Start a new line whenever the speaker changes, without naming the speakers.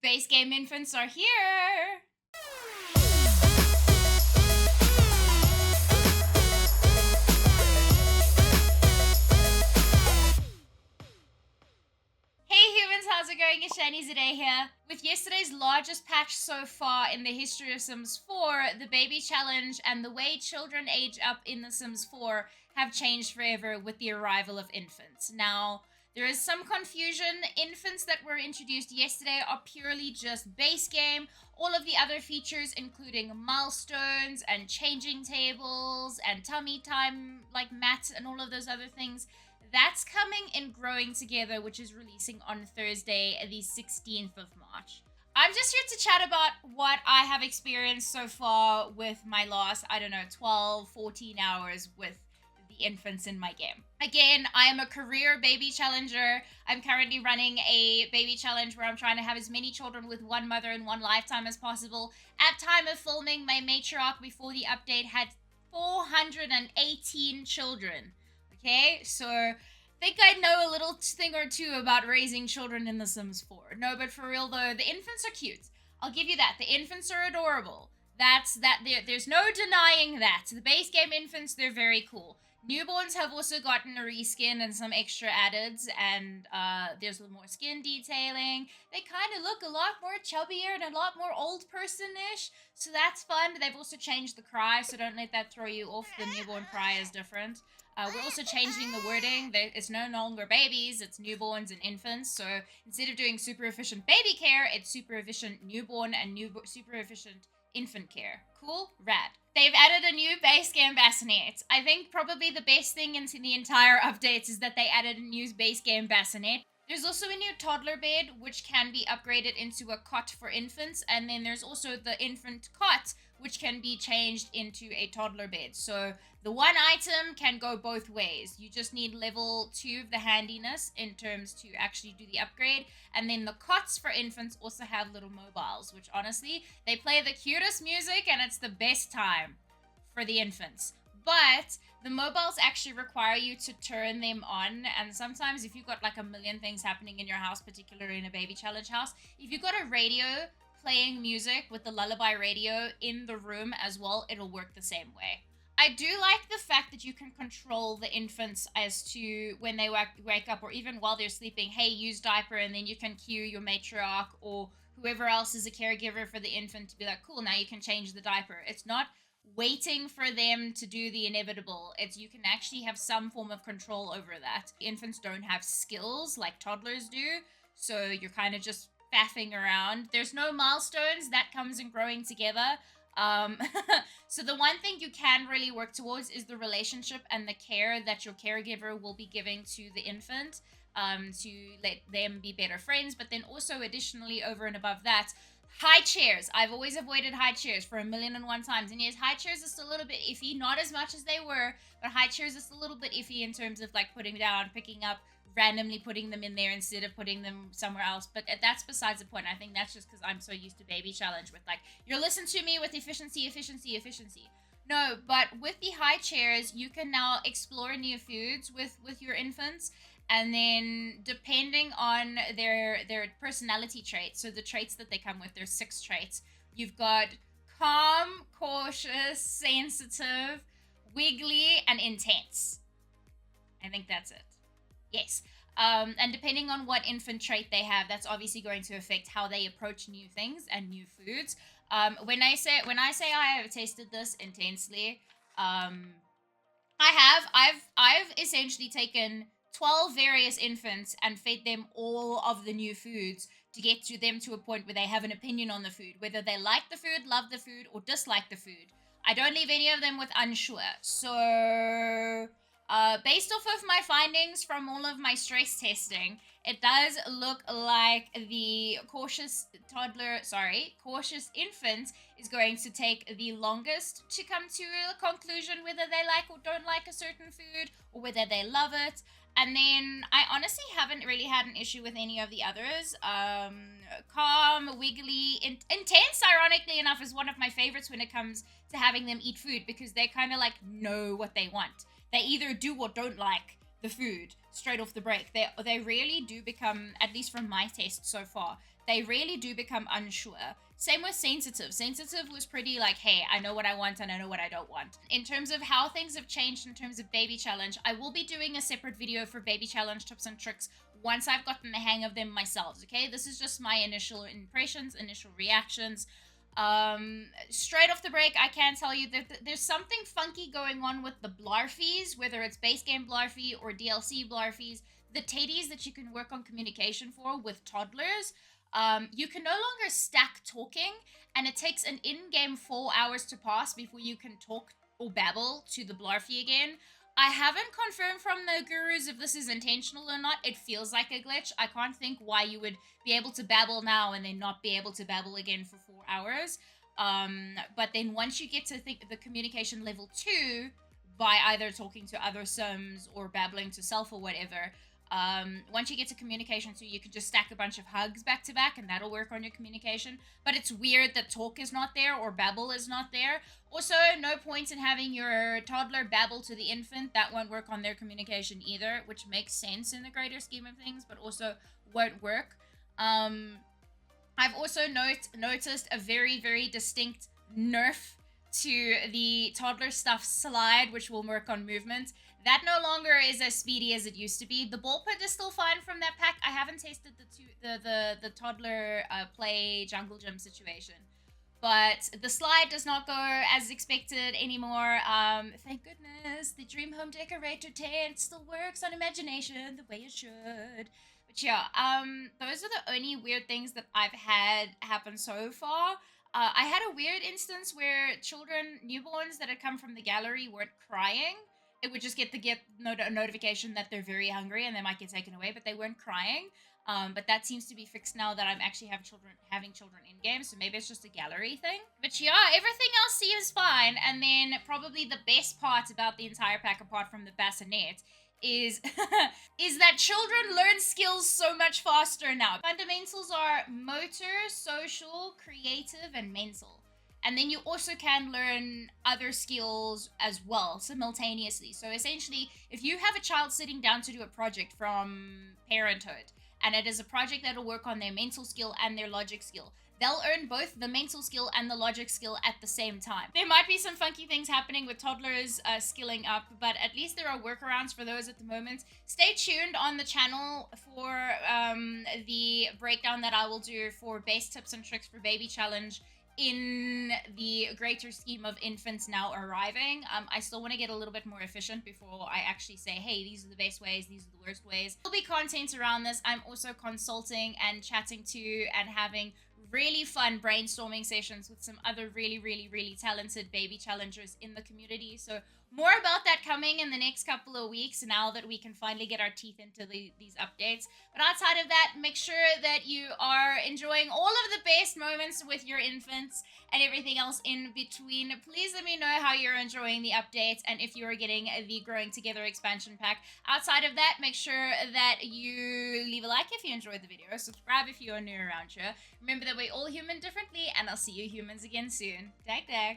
Base game infants are here! Hey humans, how's it going? It's Shani Zade here. With yesterday's largest patch so far in the history of Sims 4, the baby challenge and the way children age up in The Sims 4 have changed forever with the arrival of infants. Now, there is some confusion. Infants that were introduced yesterday are purely just base game. All of the other features, including milestones and changing tables and tummy time, like mats and all of those other things, that's coming in Growing Together, which is releasing on Thursday, the 16th of March. I'm just here to chat about what I have experienced so far with my last, 12, 14 hours with the infants in my game. Again, I am a career baby challenger. I'm currently running a baby challenge where I'm trying to have as many children with one mother in one lifetime as possible. At time of filming, my matriarch before the update had 418 children. Okay, so think I know a little thing or two about raising children in The Sims 4. No, but for real though, the infants are cute. I'll give you that. The infants are adorable. There's no denying that. The base game infants, they're very cool. Newborns have also gotten a reskin and some extra addeds, and there's a little more skin detailing. They kind of look a lot more chubbier and a lot more old person-ish, so that's fun. They've also changed the cry, so don't let that throw you off. The newborn cry is different. We're also changing the wording. It's no longer babies, it's newborns and infants. So instead of doing super efficient baby care, it's super efficient newborn and super efficient infant care. Cool? Rad. They've added a new base game bassinet. I think probably the best thing in the entire updates is that they added a new base game bassinet. There's also a new toddler bed, which can be upgraded into a cot for infants. And then there's also the infant cot, which can be changed into a toddler bed. So the one item can go both ways. You just need level 2 of the handiness in terms to actually do the upgrade. And then the cots for infants also have little mobiles, which honestly, they play the cutest music and it's the best time for the infants. But the mobiles actually require you to turn them on, and sometimes if you've got like a million things happening in your house, particularly in a baby challenge house, if you've got a radio playing music with the lullaby radio in the room as well, it'll work the same way. I do like the fact that you can control the infants as to when they wake up, or even while they're sleeping, hey, use diaper, and then you can cue your matriarch or whoever else is a caregiver for the infant to be like, cool, now you can change the diaper. It's not waiting for them to do the inevitable. You can actually have some form of control over that. Infants don't have skills like toddlers do, so you're kind of just faffing around. There's no milestones. That comes in Growing Together. So the one thing you can really work towards is the relationship and the care that your caregiver will be giving to the infant, to let them be better friends. But then also additionally, over and above that, high chairs. I've always avoided high chairs for 1,000,001 times. And yes, high chairs is a little bit iffy. Not as much as they were, but high chairs is a little bit iffy in terms of like putting down, picking up, randomly putting them in there instead of putting them somewhere else. But that's besides the point. I think that's just because I'm so used to baby challenge with like, you're listen to me with efficiency, efficiency, efficiency. No, but with the high chairs, you can now explore new foods with your infants. And then depending on their personality traits, so the traits that they come with, there's 6 traits. You've got calm, cautious, sensitive, wiggly, and intense. I think that's it. Yes. And depending on what infant trait they have, that's obviously going to affect how they approach new things and new foods. When I say I have tasted this intensely, I've essentially taken 12 various infants and fed them all of the new foods to get to them to a point where they have an opinion on the food, whether they like the food, love the food, or dislike the food. I don't leave any of them with unsure. So, based off of my findings from all of my stress testing, it does look like the cautious infant is going to take the longest to come to a conclusion whether they like or don't like a certain food, or whether they love it. And then I honestly haven't really had an issue with any of the others. Calm, wiggly, intense, ironically enough, is one of my favorites when it comes to having them eat food, because they kind of like know what they want. They either do or don't like the food straight off the break. They really do become, at least from my test so far, they really do become unsure. Same with sensitive. Sensitive was pretty like, hey, I know what I want and I know what I don't want. In terms of how things have changed in terms of baby challenge, I will be doing a separate video for baby challenge tips and tricks once I've gotten the hang of them myself. Okay, this is just my initial impressions, initial reactions. Straight off the break, I can tell you that there's something funky going on with the blarfies, whether it's base game blarfy or DLC blarfies, the teddies that you can work on communication for with toddlers. You can no longer stack talking, and it takes an in-game 4 hours to pass before you can talk or babble to the blarfy again. I haven't confirmed from the gurus if this is intentional or not. It feels like a glitch. I can't think why you would be able to babble now and then not be able to babble again for 4 hours. But then once you get to the communication level 2, by either talking to other sims or babbling to self or whatever, once you get to communication 2, you can just stack a bunch of hugs back to back and that'll work on your communication. But it's weird that talk is not there or babble is not there. Also, no point in having your toddler babble to the infant. That won't work on their communication either, which makes sense in the greater scheme of things, but also won't work. I've also noticed a very, very distinct nerf to the toddler stuff slide, which will work on movement. That no longer is as speedy as it used to be. The ball pit is still fine from that pack. I haven't tasted the toddler play jungle gym situation, but the slide does not go as expected anymore. Thank goodness. The Dream Home Decorator tent still works on imagination the way it should. But yeah, those are the only weird things that I've had happen so far. I had a weird instance where children, newborns that had come from the gallery weren't crying. It would just get notification that they're very hungry and they might get taken away, but they weren't crying. But that seems to be fixed now that I'm actually having children in game, so maybe it's just a gallery thing. But yeah, everything else seems fine. And then probably the best part about the entire pack, apart from the bassinet, is is that children learn skills so much faster now. Fundamentals are motor, social, creative, and mental. And then you also can learn other skills as well simultaneously. So essentially, if you have a child sitting down to do a project from parenthood, and it is a project that'll work on their mental skill and their logic skill, they'll earn both the mental skill and the logic skill at the same time. There might be some funky things happening with toddlers skilling up, but at least there are workarounds for those at the moment. Stay tuned on the channel for the breakdown that I will do for base tips and tricks for baby challenge in the greater scheme of infants now arriving. I still want to get a little bit more efficient before I actually say, hey, these are the best ways, these are the worst ways. There'll be content around this. I'm also consulting and chatting to and having really fun brainstorming sessions with some other really, really, really talented baby challengers in the community. So more about that coming in the next couple of weeks now that we can finally get our teeth into these updates. But outside of that, make sure that you are enjoying all of the best moments with your infants and everything else in between. Please let me know how you're enjoying the updates and if you are getting the Growing Together expansion pack. Outside of that, make sure that you leave a like if you enjoyed the video, subscribe if you are new around here. Remember that we're all human differently, and I'll see you humans again soon. Dag dag.